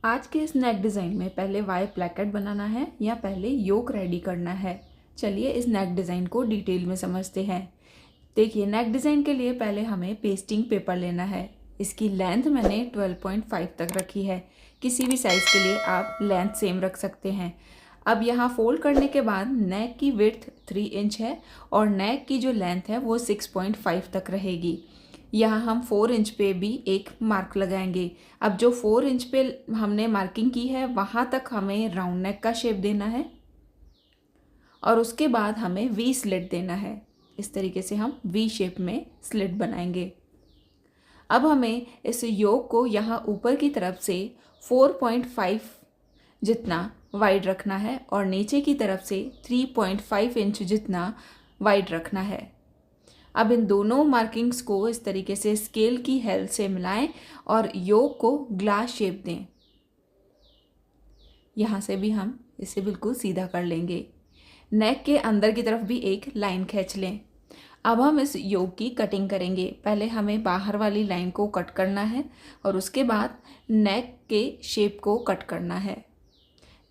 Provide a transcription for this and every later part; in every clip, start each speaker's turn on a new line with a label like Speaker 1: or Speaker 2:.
Speaker 1: आज के इस नेक डिज़ाइन में पहले वाई प्लैकेट बनाना है या पहले योक रेडी करना है। चलिए इस नेक डिज़ाइन को डिटेल में समझते हैं। देखिए, नेक डिज़ाइन के लिए पहले हमें पेस्टिंग पेपर लेना है। इसकी लेंथ मैंने 12.5 तक रखी है। किसी भी साइज़ के लिए आप लेंथ सेम रख सकते हैं। अब यहाँ फोल्ड करने के बाद नेक की विड्थ 3 इंच है और नेक की जो लेंथ है वो 6.5 तक रहेगी। यहाँ हम 4 इंच पे भी एक मार्क लगाएंगे। अब जो 4 इंच पे हमने मार्किंग की है वहाँ तक हमें राउंड नेक का शेप देना है और उसके बाद हमें वी स्लिट देना है। इस तरीके से हम वी शेप में स्लिट बनाएंगे। अब हमें इस योक को यहाँ ऊपर की तरफ से 4.5 जितना वाइड रखना है और नीचे की तरफ से 3.5 इंच जितना वाइड रखना है। अब इन दोनों मार्किंग्स को इस तरीके से स्केल की हेल्प से मिलाएं और योक को ग्लास शेप दें। यहाँ से भी हम इसे बिल्कुल सीधा कर लेंगे। नेक के अंदर की तरफ भी एक लाइन खींच लें। अब हम इस योक की कटिंग करेंगे। पहले हमें बाहर वाली लाइन को कट करना है और उसके बाद नेक के शेप को कट करना है।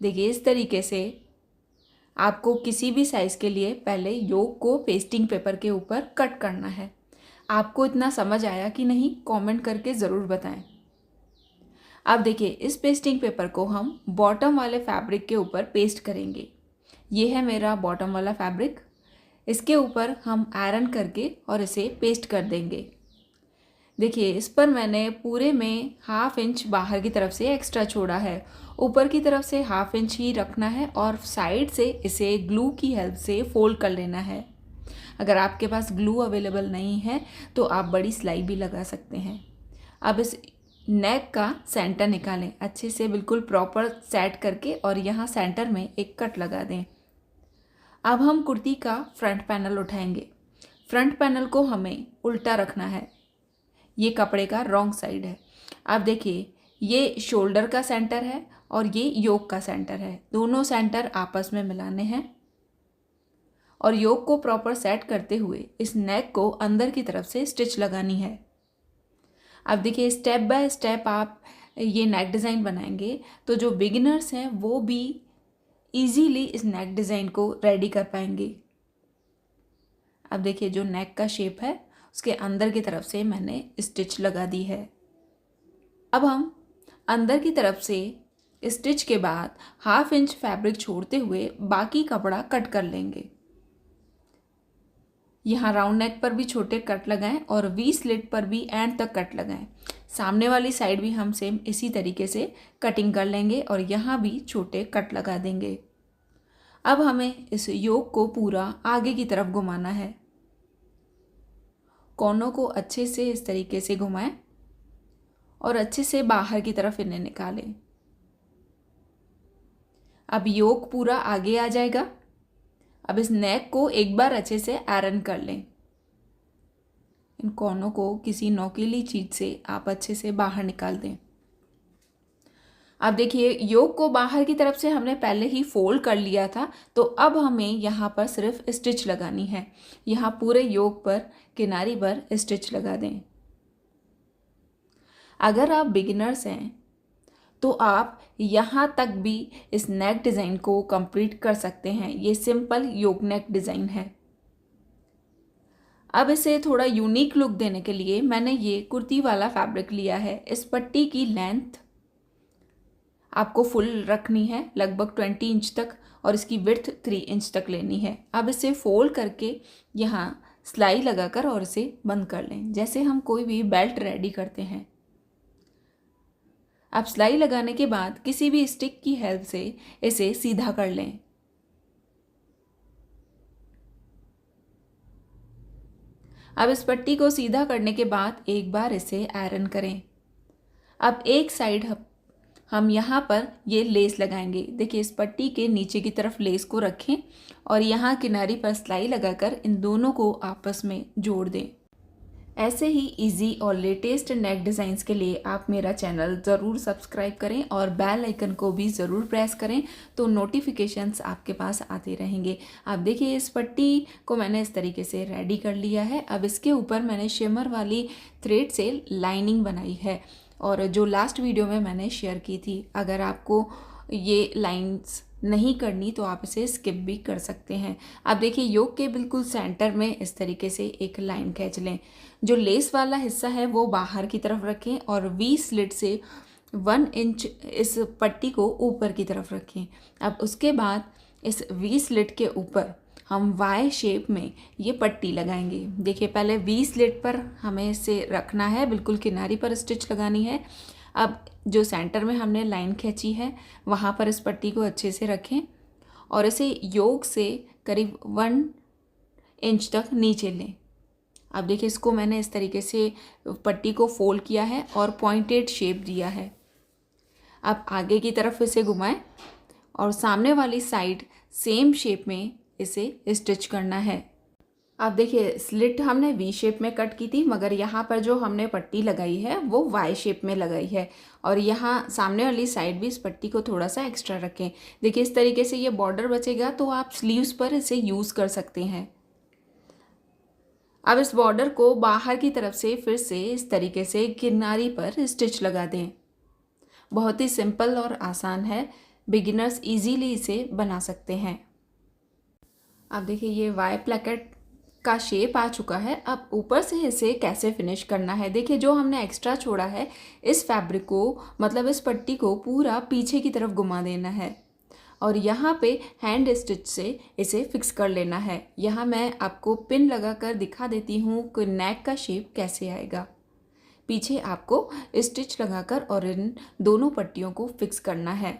Speaker 1: देखिए, इस तरीके से आपको किसी भी साइज़ के लिए पहले योक को पेस्टिंग पेपर के ऊपर कट करना है। आपको इतना समझ आया कि नहीं, कमेंट करके ज़रूर बताएं। अब देखिए, इस पेस्टिंग पेपर को हम बॉटम वाले फैब्रिक के ऊपर पेस्ट करेंगे। ये है मेरा बॉटम वाला फैब्रिक। इसके ऊपर हम आयरन करके और इसे पेस्ट कर देंगे। देखिए, इस पर मैंने पूरे में 1/2 इंच बाहर की तरफ से एक्स्ट्रा छोड़ा है। ऊपर की तरफ से 1/2 इंच ही रखना है और साइड से इसे ग्लू की हेल्प से फोल्ड कर लेना है। अगर आपके पास ग्लू अवेलेबल नहीं है तो आप बड़ी सिलाई भी लगा सकते हैं। अब इस नेक का सेंटर निकालें, अच्छे से बिल्कुल प्रॉपर सेट करके और यहाँ सेंटर में एक कट लगा दें। अब हम कुर्ती का फ्रंट पैनल उठाएंगे। फ्रंट पैनल को हमें उल्टा रखना है। ये कपड़े का रॉन्ग साइड है। अब देखिए, ये शोल्डर का सेंटर है और ये योक का सेंटर है। दोनों सेंटर आपस में मिलाने हैं और योक को प्रॉपर सेट करते हुए इस नेक को अंदर की तरफ से स्टिच लगानी है। अब देखिए, स्टेप बाय स्टेप आप ये नेक डिज़ाइन बनाएंगे तो जो बिगिनर्स हैं वो भी इजीली इस नेक डिज़ाइन को रेडी कर पाएंगे। अब देखिए, जो नेक का शेप है उसके अंदर की तरफ से मैंने स्टिच लगा दी है। अब हम अंदर की तरफ से स्टिच के बाद 1/2 इंच फैब्रिक छोड़ते हुए बाकी कपड़ा कट कर लेंगे। यहाँ राउंड नेक पर भी छोटे कट लगाएं और वी स्लिट पर भी एंड तक कट लगाएं। सामने वाली साइड भी हम सेम इसी तरीके से कटिंग कर लेंगे और यहाँ भी छोटे कट लगा देंगे। अब हमें इस योक को पूरा आगे की तरफ घुमाना है। कोनों को अच्छे से इस तरीके से घुमाएं और अच्छे से बाहर की तरफ इन्हें निकालें। अब योक पूरा आगे आ जाएगा। अब इस नेक को एक बार अच्छे से आयरन कर लें। इन कोनों को किसी नोकीली चीज़ से आप अच्छे से बाहर निकाल दें। अब देखिए, योक को बाहर की तरफ से हमने पहले ही फोल्ड कर लिया था, तो अब हमें यहाँ पर सिर्फ स्टिच लगानी है। यहाँ पूरे योक पर किनारी पर स्टिच लगा दें। अगर आप बिगिनर्स हैं तो आप यहाँ तक भी इस नेक डिज़ाइन को कंप्लीट कर सकते हैं। ये सिंपल योक नेक डिज़ाइन है। अब इसे थोड़ा यूनिक लुक देने के लिए मैंने ये कुर्ती वाला फैब्रिक लिया है। इस पट्टी की लेंथ आपको फुल रखनी है, लगभग 20 इंच तक, और इसकी विड्थ 3 इंच तक लेनी है। अब इसे फोल्ड करके यहाँ सिलाई लगाकर और इसे बंद कर लें, जैसे हम कोई भी बेल्ट रेडी करते हैं। अब सिलाई लगाने के बाद किसी भी स्टिक की हेल्प से इसे सीधा कर लें। अब इस पट्टी को सीधा करने के बाद एक बार इसे आयरन करें। अब एक साइड हम यहाँ पर ये लेस लगाएंगे। देखिए, इस पट्टी के नीचे की तरफ लेस को रखें और यहाँ किनारी पर सिलाई लगाकर इन दोनों को आपस में जोड़ दें। ऐसे ही इजी और लेटेस्ट नेक डिज़ाइंस के लिए आप मेरा चैनल ज़रूर सब्सक्राइब करें और बेल आइकन को भी ज़रूर प्रेस करें, तो नोटिफिकेशंस आपके पास आते रहेंगे। आप देखिए, इस पट्टी को मैंने इस तरीके से रेडी कर लिया है। अब इसके ऊपर मैंने शिमर वाली थ्रेड से लाइनिंग बनाई है। और जो लास्ट वीडियो में मैंने शेयर की थी। अगर आपको ये लाइंस नहीं करनी तो आप इसे स्किप भी कर सकते हैं। अब देखिए योक के बिल्कुल सेंटर में इस तरीके से एक लाइन खींच लें। जो लेस वाला हिस्सा है वो बाहर की तरफ रखें और वी स्लिट से 1 इंच इस पट्टी को ऊपर की तरफ रखें। अब उसके बाद इस वी स्लिट के ऊपर हम वाई शेप में ये पट्टी लगाएंगे। देखिए पहले वी स्लिट पर हमें इसे रखना है, बिल्कुल किनारी पर स्टिच लगानी है। अब जो सेंटर में हमने लाइन खींची है वहाँ पर इस पट्टी को अच्छे से रखें और इसे योक से करीब 1 इंच तक नीचे लें। अब देखिए इसको मैंने इस तरीके से पट्टी को फोल्ड किया है और पॉइंटेड शेप दिया है। अब आगे की तरफ इसे घुमाएं और सामने वाली साइड सेम शेप में इसे स्टिच करना है। अब देखिए स्लिट हमने वी शेप में कट की थी, मगर यहाँ पर जो हमने पट्टी लगाई है वो वाई शेप में लगाई है और यहाँ सामने वाली साइड भी इस पट्टी को थोड़ा सा एक्स्ट्रा रखें। देखिए इस तरीके से ये बॉर्डर बचेगा तो आप स्लीव्स पर इसे यूज़ कर सकते हैं। अब इस बॉर्डर को बाहर की तरफ से फिर से इस तरीके से किनारी पर स्टिच लगा दें। बहुत ही सिंपल और आसान है, बिगिनर्स इजीली इसे बना सकते हैं। अब देखिए ये वाई प्लैकेट का शेप आ चुका है। अब ऊपर से इसे कैसे फिनिश करना है, देखिए जो हमने एक्स्ट्रा छोड़ा है इस फैब्रिक को, मतलब इस पट्टी को पूरा पीछे की तरफ घुमा देना है और यहाँ पे हैंड स्टिच से इसे फिक्स कर लेना है। यहाँ मैं आपको पिन लगाकर दिखा देती हूँ कि नेक का शेप कैसे आएगा। पीछे आपको स्टिच लगाकर और इन दोनों पट्टियों को फिक्स करना है।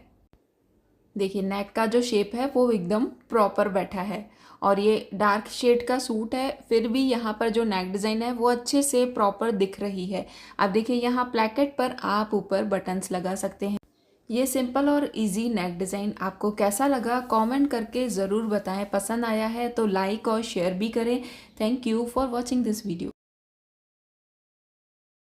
Speaker 1: देखिए नेक का जो शेप है वो एकदम प्रॉपर बैठा है और ये डार्क शेड का सूट है, फिर भी यहाँ पर जो नेक डिज़ाइन है वो अच्छे से प्रॉपर दिख रही है। अब देखिए यहाँ प्लैकेट पर आप ऊपर बटन्स लगा सकते हैं। ये सिंपल और इजी नेक डिज़ाइन आपको कैसा लगा कमेंट करके ज़रूर बताएं। पसंद आया है तो लाइक और शेयर भी करें। Thank you for watching this video.